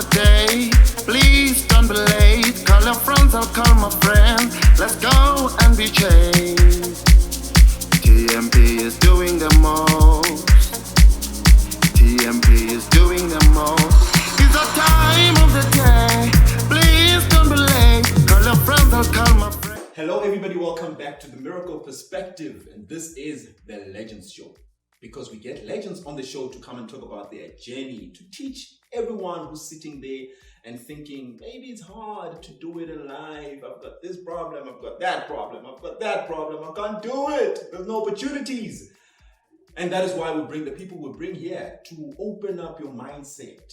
the day. Please don't be late. Call your friends, I'll call my friends. Let's go and be changed. TMP is doing the most. TMP is doing the most. It's the time of the day. Please don't be late. Call your friends, I'll call my friends. Hello everybody, welcome back to The Miracle Perspective, and this is the Legends Show. Because we get legends on the show to come and talk about their journey, to teach everyone who's sitting there and thinking, maybe it's hard to do it in life. I've got this problem, I've got that problem, I've got that problem, I can't do it. There's no opportunities. And that is why we bring the people we bring here to open up your mindset,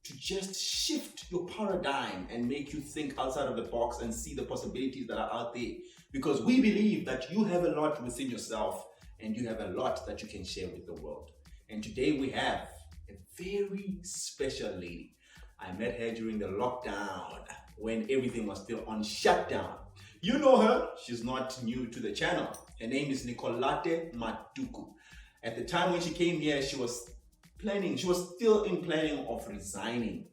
to just shift your paradigm and make you think outside of the box and see the possibilities that are out there. Because we believe that you have a lot within yourself and you have a lot that you can share with the world. And today we have a very special lady. I met her during the lockdown when everything was still on shutdown. You know her, she's not new to the channel. Her name is Nicolatte Matuku. At the time when she came here, she was still in planning of resigning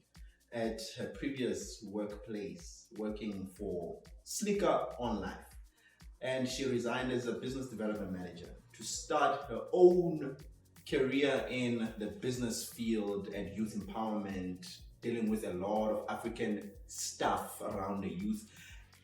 at her previous workplace, working for Slicker Online. And she resigned as a business development manager to start her own career in the business field and youth empowerment, dealing with a lot of African stuff around the youth.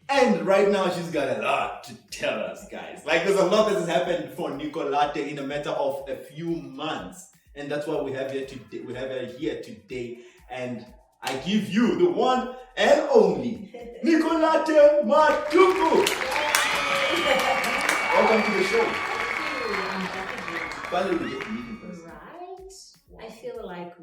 And right now she's got a lot to tell us, guys. Like, there's a lot that has happened for Nicolatte in a matter of a few months. And that's why we have her today. We have her here today. And I give you the one and only Nicolatte Matuku. Welcome to the show. Finally, we get to meet in person. Right. Wow. I feel like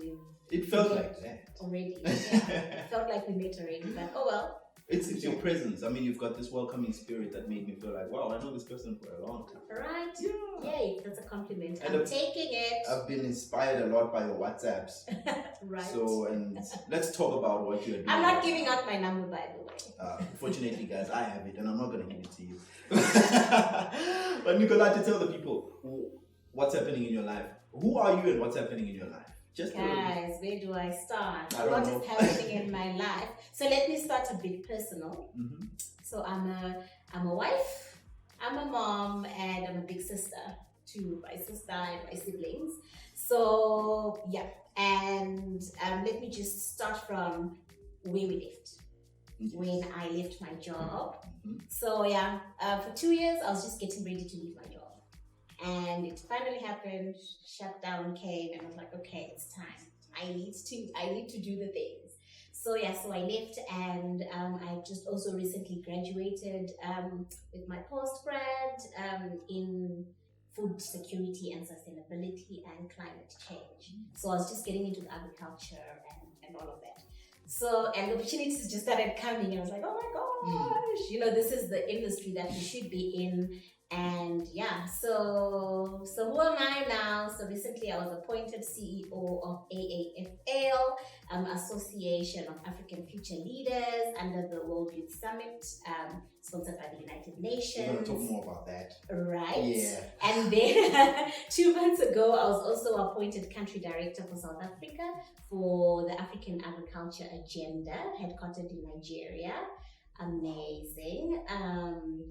It felt like that. Already. Yeah. It felt like we met already, but oh well. It's your presence. I mean, you've got this welcoming spirit that made me feel like, wow, I know this person for a long time. Right? Yeah. Yay, that's a compliment. And I'm taking it. I've been inspired a lot by your WhatsApps. Right. So, and let's talk about what you're doing. I'm not giving out my number, by the way. Fortunately, guys, I have it, and I'm not going to give it to you. But Nicolatte, tell the people what's happening in your life. Who are you and what's happening in your life? Guys, where do I start? What is happening in my life? So let me start a bit personal. Mm-hmm. So I'm a wife, I'm a mom, and I'm a big sister to my sister and my siblings. So yeah, and let me just start from where we left. Yes. When I left my job. Mm-hmm. So yeah, for 2 years I was just getting ready to leave my job. And it finally happened, shutdown came, and I was like, okay, it's time. I need to do the things. So yeah, so I left, and I just also recently graduated with my post-grad in food security and sustainability and climate change. So I was just getting into agriculture and all of that. So, and the opportunities just started coming, and I was like, oh my gosh, this is the industry that we should be in. And yeah, so who am I now? So recently I was appointed CEO of AAFL, Association of African Future Leaders, under the World Youth Summit, sponsored by the United Nations. We're going to talk more about that. Right. Yeah. And then 2 months ago, I was also appointed country director for South Africa for the African Agriculture Agenda, headquartered in Nigeria. Amazing.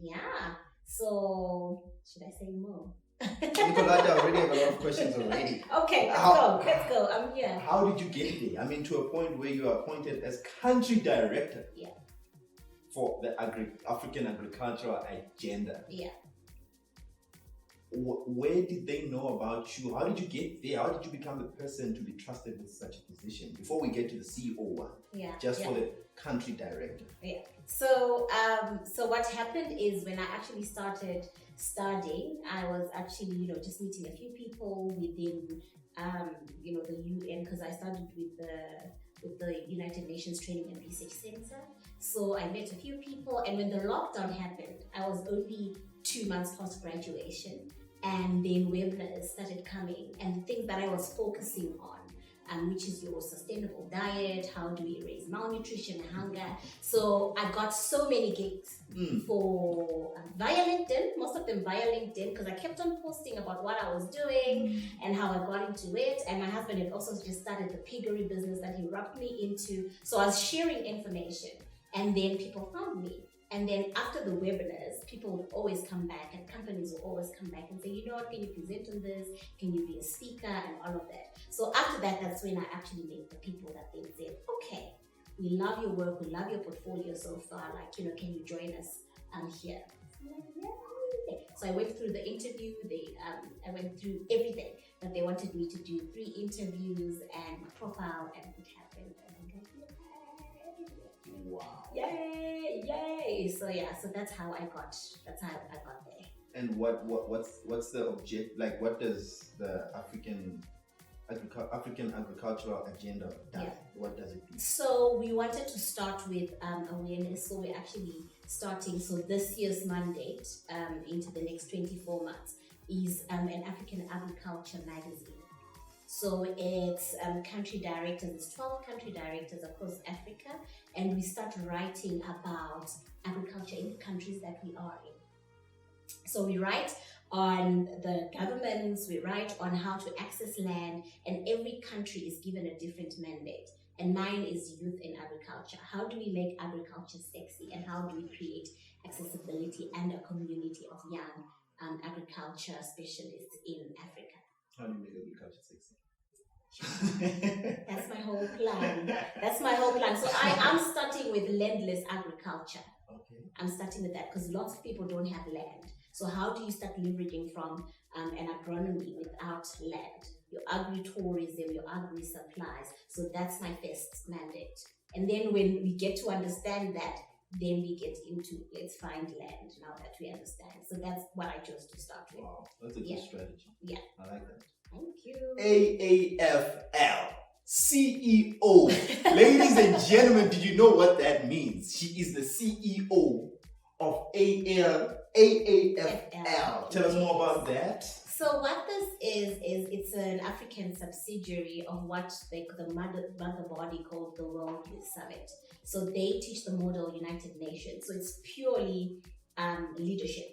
Yeah. So, should I say more? Nicolatte, I already have a lot of questions already. Okay, let's go. I'm here. How did you get there? I mean, to a point where you are appointed as country director for the African Agricultural Agenda. Yeah. Where did they know about you? How did you get there? How did you become the person to be trusted with such a position? Before we get to the CEO one, for the country director. Yeah. So what happened is when I actually started studying, I was actually just meeting a few people within the UN, because I started with the United Nations Training and Research Center. So I met a few people, and when the lockdown happened, I was only 2 months post graduation. And then webinars started coming, and the things that I was focusing on which is your sustainable diet, how do we erase malnutrition and hunger. So I got so many gigs for via LinkedIn, most of them via LinkedIn, because I kept on posting about what I was doing and how I got into it. And my husband had also just started the piggery business that he rubbed me into. So I was sharing information, and then people found me. And then after the webinars, people would always come back, and companies would always come back and say, you know what, can you present on this? Can you be a speaker? And all of that. So after that, that's when I actually met the people that they said, okay, we love your work, we love your portfolio so far, like, you know, can you join us here? So I went through the interview, I went through everything that they wanted me to do, 3 interviews and my profile, and it happened. Wow. Yay! So yeah, so that's how I got there. And what's the object? Like, what does the African agricultural agenda do? Yeah. What does it do? So we wanted to start with awareness. So we're actually starting. So this year's mandate into the next 24 months is an African agriculture magazine. So it's country directors, it's 12 country directors across Africa, and we start writing about agriculture in the countries that we are in. So we write on the governments, we write on how to access land, and every country is given a different mandate. And mine is youth in agriculture. How do we make agriculture sexy, and how do we create accessibility and a community of young agriculture specialists in Africa? How do you make agriculture sexy? That's my whole plan. So I'm starting with landless agriculture. Okay. I'm starting with that because lots of people don't have land. So how do you start leveraging from an agronomy without land? Your agri-tourism, your agri-supplies. So that's my first mandate. And then when we get to understand that, then we get into let's find land now that we understand. So that's what I chose to start with. Wow, that's a good strategy. Yeah. I like that. Thank you. AAFL CEO. Ladies and gentlemen, did you know what that means? She is the CEO of AAFL. Tell us more about that. So what this is it's an African subsidiary of what the mother body called the World Youth Summit. So they teach the model United Nations. So it's purely leadership.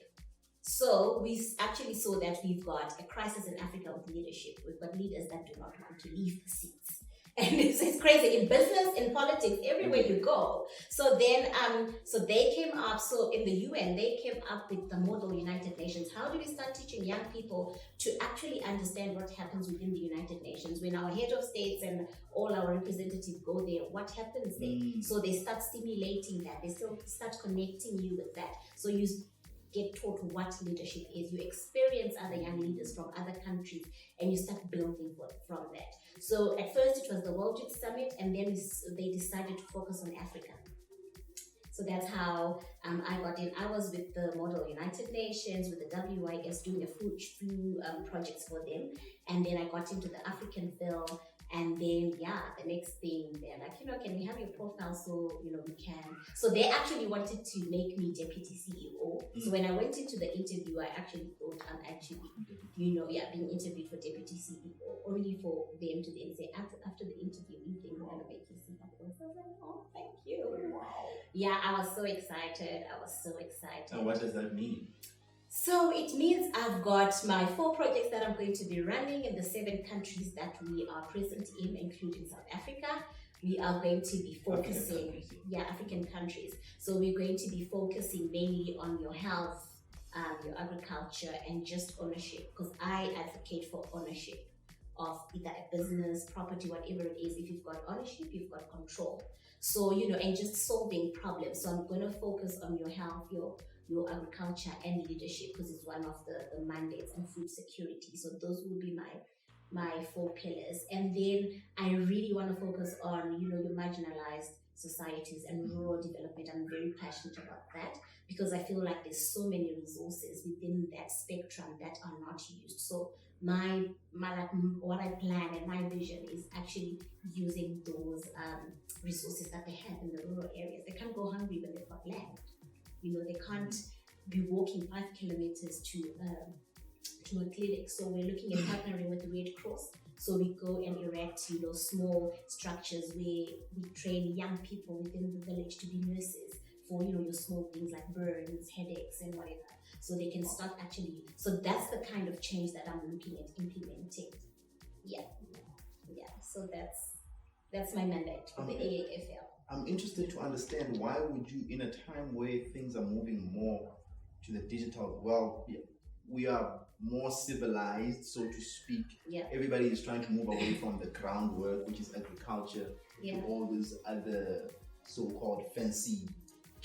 So we actually saw that we've got a crisis in Africa with leadership. We've got leaders that do not want to leave the seats. And it's crazy in business, in politics, everywhere you go. So then, so they came up, so in the UN, they came up with the model United Nations. How do we start teaching young people to actually understand what happens within the United Nations? When our head of states and all our representatives go there, what happens there? So they start stimulating that. They still start connecting you with that. So you get taught what leadership is. You experience other young leaders from other countries and you start building from that. So at first it was the World Youth Summit, and then they decided to focus on Africa. So that's how I got in. I was with the Model United Nations, with the WIS, doing a few projects for them. And then I got into the African Phil. And then, the next thing, they're like, can we have your profile so, we can. So they actually wanted to make me deputy CEO. So when I went into the interview, I actually thought I'm actually, being interviewed for deputy CEO, only for them to then say, after the interview, we think we're going to make you CEO. So I was like, oh, thank you. Wow. Yeah, I was so excited. And what does that mean? So it means I've got my 4 projects that I'm going to be running in the 7 countries that we are present in, including South Africa. We are going to be focusing, African countries. So we're going to be focusing mainly on your health, your agriculture, and just ownership, because I advocate for ownership of either a business, property, whatever it is. If you've got ownership, you've got control. So, and just solving problems. So I'm going to focus on your health, your agriculture and leadership, because it's one of the mandates, and food security. So those will be my 4 pillars. And then I really want to focus on, your marginalized societies and rural development. I'm very passionate about that because I feel like there's so many resources within that spectrum that are not used. So my what I plan and my vision is actually using those resources that they have in the rural areas. They can't go hungry when they've got land. They can't be walking 5 kilometers to a clinic. So we're looking at partnering with the Red Cross So we go and erect, small structures where we train young people within the village to be nurses for, your small things like burns, headaches, and whatever. So they can start actually. So that's the kind of change that I'm looking at implementing. Yeah. So that's my mandate for the AAFL. I'm interested to understand, why would you, in a time where things are moving more to the digital, we are more civilized, so to speak. Yeah. Everybody is trying to move away from the groundwork, which is agriculture, to all these other so-called fancy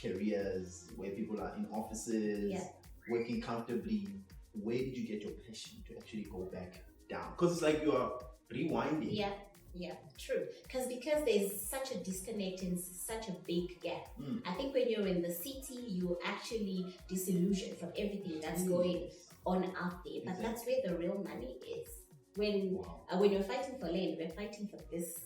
careers where people are in offices, working comfortably. Where did you get your passion to actually go back down? Because it's like you are rewinding. Yeah, true. Because there's such a disconnect and such a big gap. I think when you're in the city, you're actually disillusioned from everything that's going on out there. But that's where the real money is. When you're fighting for land, we're fighting for this,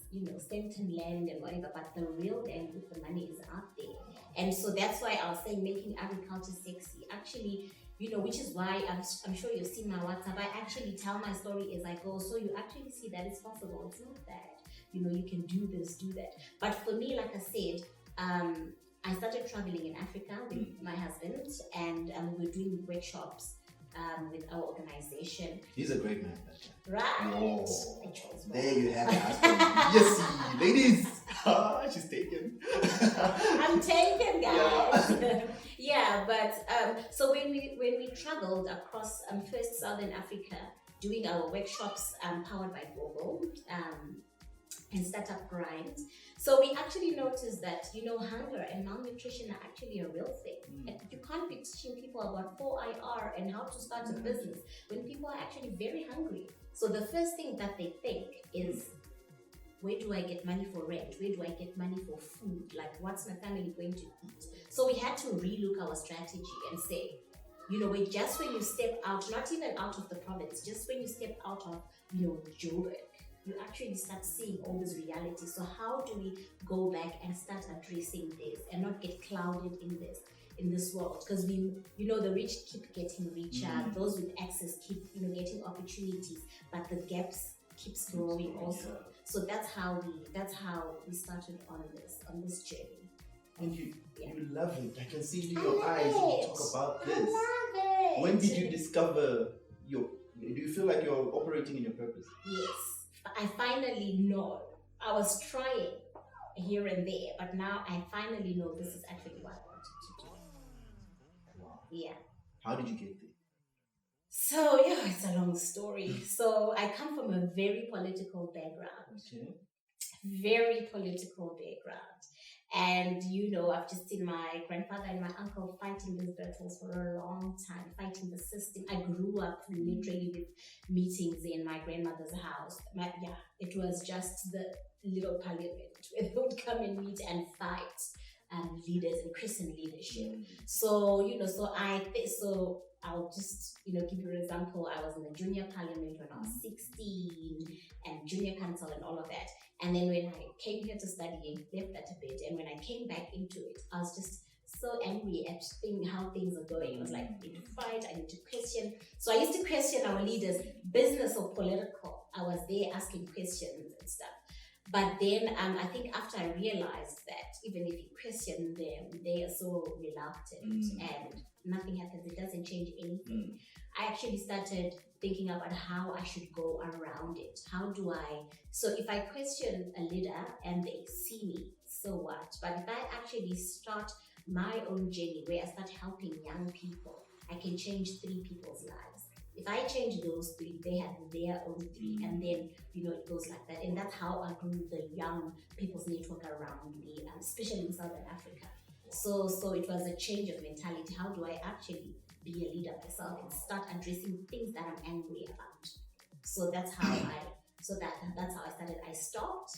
Stanton land and whatever. But the real land with the money is out there. And so that's why I was saying making agriculture sexy. Actually, which is why I'm sure you've seen my WhatsApp. I actually tell my story as I go, so you actually see that it's possible. It's not that, you can do this, do that. But for me, like I said, I started traveling in Africa with my husband, and we were doing workshops with our organization. He's a great man. Right. Oh, I chose one. there you have it, husband. Yes, ladies. She's taken. I'm taken, guys. But so when we traveled across first Southern Africa, doing our workshops powered by Google and startup grind. So we actually noticed that, hunger and malnutrition are actually a real thing. And you can't be teaching people about 4IR and how to start a business when people are actually very hungry. So the first thing that they think is, where do I get money for rent? Where do I get money for food? Like, what's my family going to eat? So we had to relook our strategy and say, just when you step out, not even out of the province, just when you step out of, Joburg, you actually start seeing all this reality. So how do we go back and start addressing this and not get clouded in this world? Because the rich keep getting richer, those with access keep, getting opportunities, but the gaps keeps growing also. So that's how we started on this journey. And you love it. I can see it in your eyes when you talk about this. I love it. When did you discover do you feel like you're operating in your purpose? Yes. I finally know. I was trying here and there, but now I finally know this is actually what I wanted to do. Wow. Yeah. How did you get there? So, it's a long story. So I come from a very political background. Okay. Very political background. And, I've just seen my grandfather and my uncle fighting these battles for a long time, fighting the system. I grew up literally with meetings in my grandmother's house. It was just the little parliament where they would come and meet and fight leaders and Christian leadership. So, so I'll just, give you an example. I was in the junior parliament when I was 16 and junior council and all of that. And then when I came here to study, left that a bit. And when I came back into it, I was just so angry at how things are going. It was like, I need to fight, I need to question. So I used to question our leaders, business or political. I was there asking questions and stuff. But then I think after I realized that even if you question them, they are so reluctant and nothing happens, it doesn't change anything. I actually started thinking about how I should go around it. So if I question a leader and they see me, so what? But if I actually start my own journey where I start helping young people, I can change 3 people's lives. If I change those 3, they have their own 3, and then, it goes like that. And that's how I grew the young people's network around me, especially in Southern Africa. So it was a change of mentality. How do I actually be a leader myself and start addressing things that I'm angry about? So that's how that's how I started. I stopped.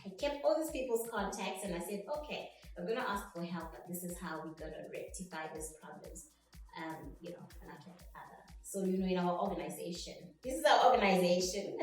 I kept all these people's contacts and I said, okay, I'm going to ask for help, but this is how we're going to rectify this problems. And I kept other. So, in our organization, this is our organization.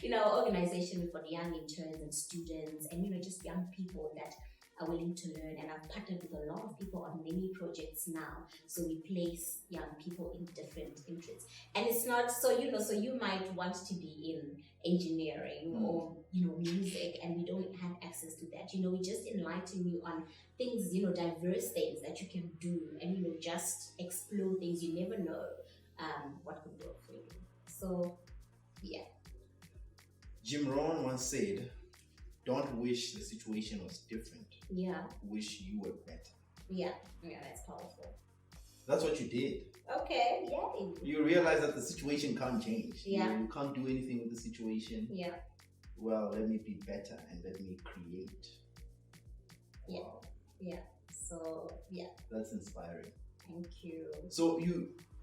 In our organization, we've got young interns and students and, just young people that are willing to learn, and I've partnered with a lot of people on many projects now. So we place young people in different interests, and it's not so so you might want to be in engineering or music, and we don't have access to that. We just enlighten you on things, diverse things that you can do, and just explore things. You never know what could work for you. So yeah. Jim Rohn once said, "Don't wish the situation was different. Yeah. Wish you were better." Yeah, that's powerful. That's what you did. Okay, yeah. You realize that the situation can't change. Yeah. You can't do anything with the situation. Yeah. Well, let me be better and let me create. Yeah. Wow. Yeah. So yeah. That's inspiring. Thank you. So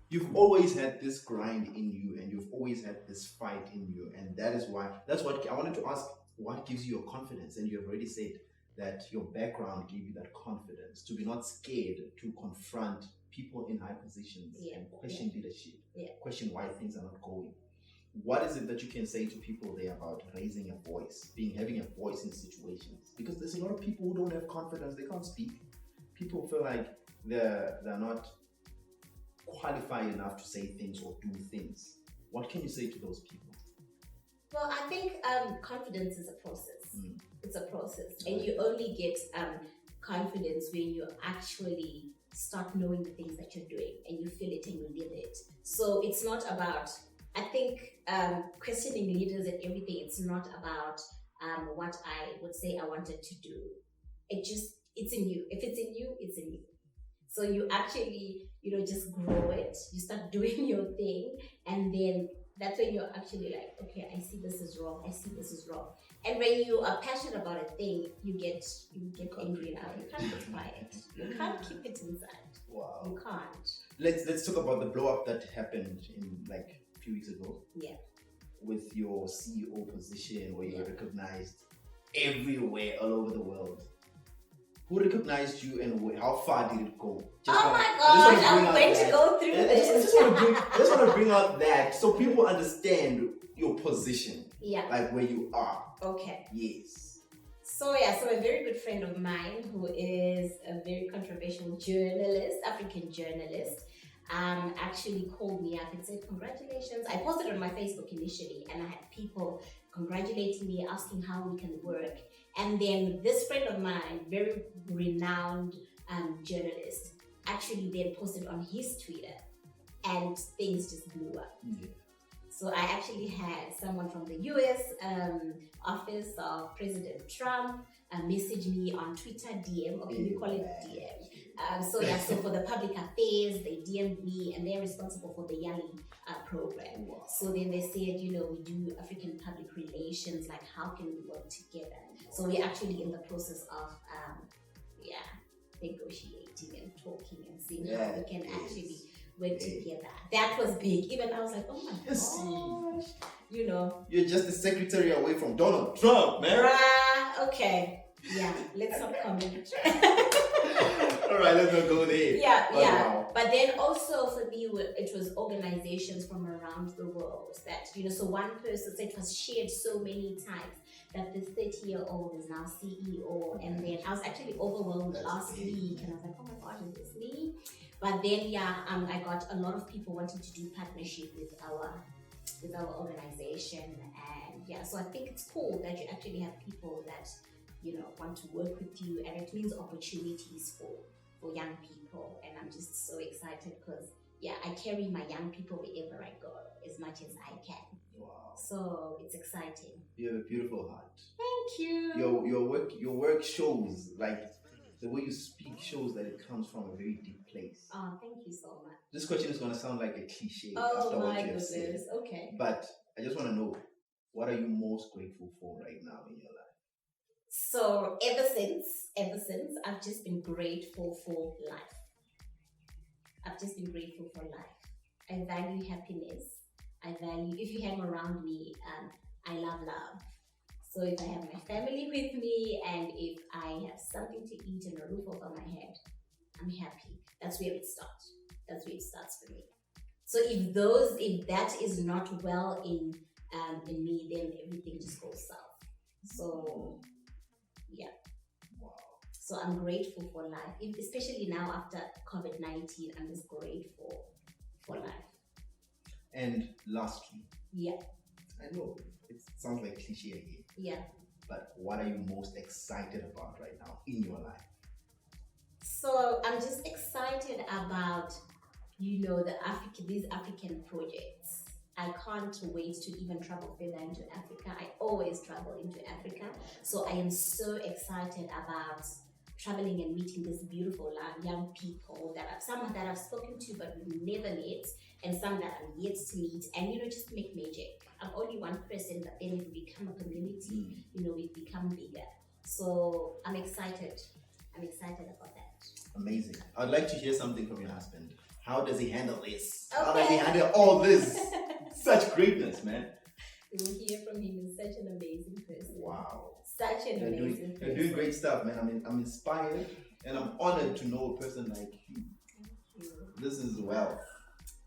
you've always had this grind in you, and you've always had this fight in you, and that's what I wanted to ask. What gives you your confidence? And you have already said that your background gave you that confidence to be not scared to confront people in high positions and question leadership, question why things are not going. What is it that you can say to people there about raising a voice, having a voice in situations? Because there's a lot of people who don't have confidence, they can't speak. People feel like they're not qualified enough to say things or do things. What can you say to those people? Well, I think confidence is a process. It's a process, and you only get confidence when you actually start knowing the things that you're doing and you feel it and you live it. So it's not about, I think, questioning leaders and everything. It's not about what I would say I wanted to do. It's in you. If it's in you, it's in you. So you actually, just grow it. You start doing your thing, and then that's when you're actually like, okay, I see this is wrong. I see this is wrong. And when you are passionate about a thing, you get angry now. You can't get quiet. You can't keep it inside. Wow. You can't. Let's talk about the blow up that happened in like a few weeks ago. Yeah. With your CEO position, where you were recognized everywhere, all over the world. Who recognized you, and how far did it go? My gosh, I'm going to go through this. I just want to bring out that so people understand your position. Yeah. Like where you are. Okay. Yes. So a very good friend of mine who is a very controversial journalist, African journalist, actually called me up and said, congratulations. I posted on my Facebook initially, and I had people congratulating me, asking how we can work. And then this friend of mine, very renowned journalist, actually then posted on his Twitter, and things just blew up. Yeah. So I actually had someone from the US office of President Trump message me on Twitter DM, okay, we call it DM. So for the public affairs, they DM'd me, and they're responsible for the Yali program. Wow. So then they said, we do African public relations, like how can we work together? So we're actually in the process of negotiating and talking and seeing how we can actually work together. That was big. Even I was like, oh my gosh. You're just the secretary away from Donald Trump, man. Okay. Yeah, let's not comment. All right, let's not go there. Yeah. But then also for me, it was organizations from around the world that, so one person said it was shared so many times that this 30-year-old is now CEO. And then I was actually overwhelmed last week, and I was like, oh my gosh, is this me? But then, I got a lot of people wanting to do partnership with our organization. And so I think it's cool that you actually have people that, want to work with you, and it means opportunities for young people. And I'm just so excited because, I carry my young people wherever I go as much as I can. Wow. So it's exciting. You have a beautiful heart. Thank you. Your work shows, like, the way you speak shows that it comes from a very deep place. Oh, thank you so much. This question is going to sound like a cliche after what you have said. Okay. But I just want to know, what are you most grateful for right now in your life? So ever since, I've just been grateful for life. I've just been grateful for life. I value happiness. If you hang around me, I love love. So if I have my family with me, and if I have something to eat and a roof over my head, I'm happy. That's where it starts. That's where it starts for me. So if that is not well in me, then everything just goes south. So, yeah. Wow. So I'm grateful for life, especially now after COVID-19. I'm just grateful for life. And lastly, Yeah, I know it sounds like cliche again, yeah. but what are you most excited about right now in your life? So I'm just excited about, these African projects. I can't wait to even travel further into Africa. I always travel into Africa. So I am so excited about traveling and meeting this beautiful young people some that I've spoken to but we've never met, and some that I'm yet to meet, and just make magic. I'm only one person, but then if we become a community, we become bigger. So I'm excited. I'm excited about that. Amazing. I'd like to hear something from your husband. How does he handle this? Okay. How does he handle all this? Such greatness, man. You will hear from him. He's such an amazing person. Wow. Such an amazing person. You're doing great stuff, man. I'm inspired and I'm honored to know a person like you. Thank you. This is wealth.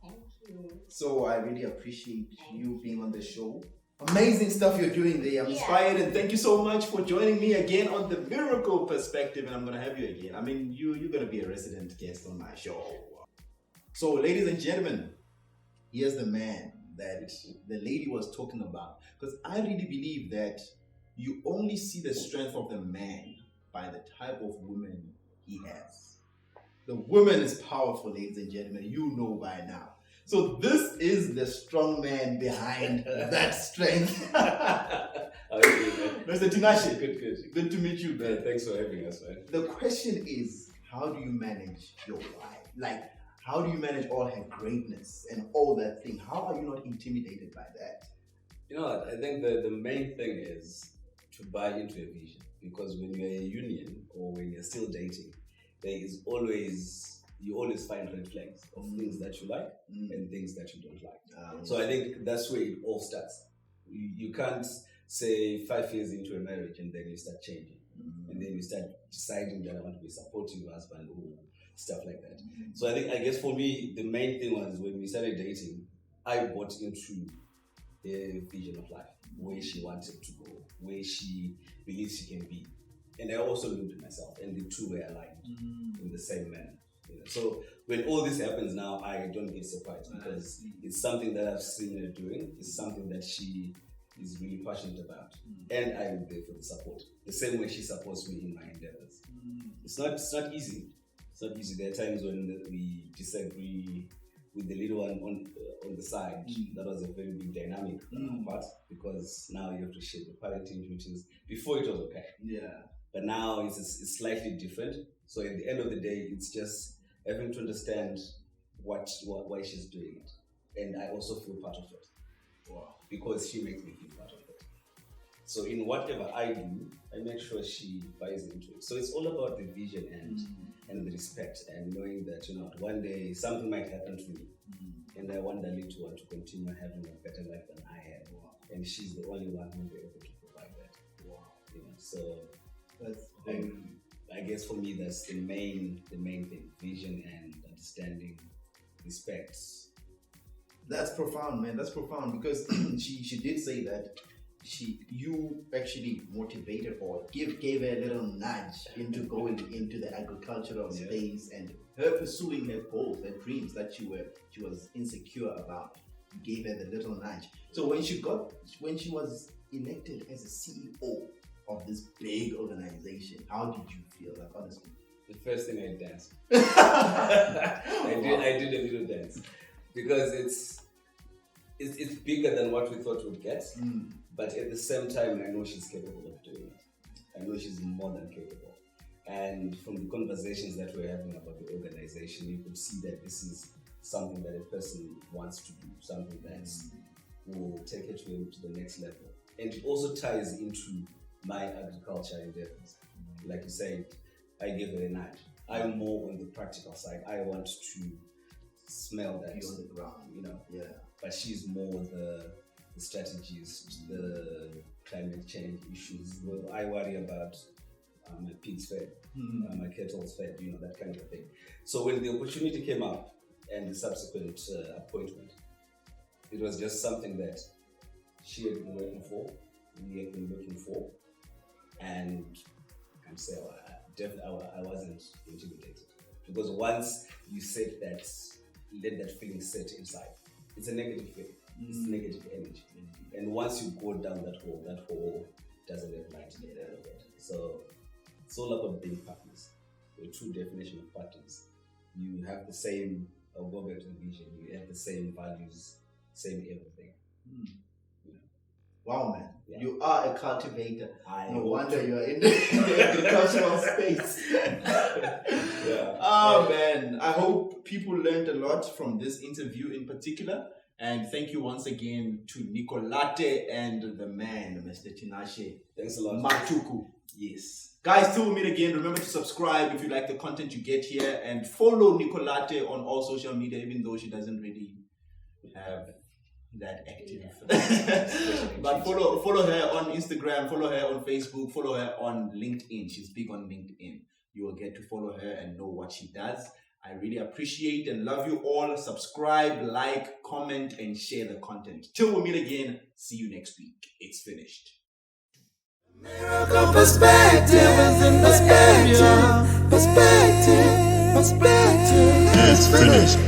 Thank you. So I really appreciate you being on the show. Amazing stuff you're doing there. I'm inspired, and thank you so much for joining me again on the Miracle Perspective. And I'm gonna have you again. I mean, you're gonna be a resident guest on my show. So, ladies and gentlemen, here's the man that the lady was talking about. Because I really believe that you only see the strength of the man by the type of woman he has. The woman is powerful, ladies and gentlemen. You know by now. So this is the strong man behind that strength. Mr. Tinashe, good to meet you, man. Thanks for having us, man. The question is, how do you manage your wife? Like, how do you manage all her greatness and all that thing? How are you not intimidated by that? You know what? I think the main thing is to buy into a vision. Because when you're in a union or when you're still dating, you always find red flags of things that you like and things that you don't like. So I think that's where it all starts. You can't say 5 years into a marriage and then you start changing. And then you start deciding that I want to be a supportive husband or stuff like that. So I guess for me, the main thing was when we started dating, I bought into a vision of life, where she wanted to go, where she believes she can be. And I also looked at myself, and the two were aligned in the same manner. So when all this happens now, I don't get surprised because it's something that I've seen her doing. It's something that she is really passionate about, and I am there for the support. The same way she supports me in my endeavors. It's not easy. It's not easy. There are times when we disagree with the little one on the side. That was a very big dynamic part because now you have to share the parenting duties. Before it was okay. Yeah. But now it's slightly different. So at the end of the day, it's just having to understand why she's doing it. And I also feel part of it. Wow. Because she makes me feel part of it. So in whatever I do, I make sure she buys into it. So it's all about the vision and the respect and knowing that, one day something might happen to me. And I want Dali to want to continue having a better life than I had. Wow. And she's the only one who will be able to provide that. Wow. So that's I guess for me that's the main thing. Vision and understanding, respect. That's profound, man. That's profound because she did say that you actually motivated or gave her a little nudge into going into the agricultural space and her pursuing her goals, her dreams that she was insecure about. You gave her the little nudge. So when she was elected as a CEO of this big organization, how did you feel? Like honestly, the first thing I danced. I did a little dance because it's bigger than what we thought we'd get. But at the same time, I know she's capable of doing it. I know she's more than capable. And from the conversations that we're having about the organization, you could see that this is something that a person wants to do, something that will take it to the next level. And it also ties into my agriculture endeavors. Like you said, I gave her a nudge. I'm more on the practical side. I want to smell that. Be on the ground, Yeah. But she's more the strategies, the climate change issues. Well, I worry about my pigs fed, my kettles fed, that kind of a thing. So when the opportunity came up and the subsequent appointment, it was just something that she had been working for, we had been looking for, and I'm saying, I wasn't intimidated, because once you set that, let that feeling set inside, it's a negative feeling. It's negative energy, and once you go down that hole doesn't have light in the end of it. So it's all about being partners. The true definition of partners. You have the same. I'll go back to the vision. You have the same values, same everything. Wow, man. Yeah. You are a cultivator. No hope wonder to. you're in the agricultural space. Yeah. Oh man, I hope people learned a lot from this interview in particular. And thank you once again to Nicolatte and the man, Mr. Tinashe. Thanks a lot. Matuku. Yes. Guys, till we meet again, remember to subscribe if you like the content you get here, and follow Nicolatte on all social media, even though she doesn't really have that active. But follow her on Instagram, follow her on Facebook, follow her on LinkedIn. She's big on LinkedIn. You will get to follow her and know what she does. I really appreciate and love you all. Subscribe, like, comment, and share the content. Till we meet again, see you next week. It's finished. Miracle perspective is in the area. Perspective. It's finished.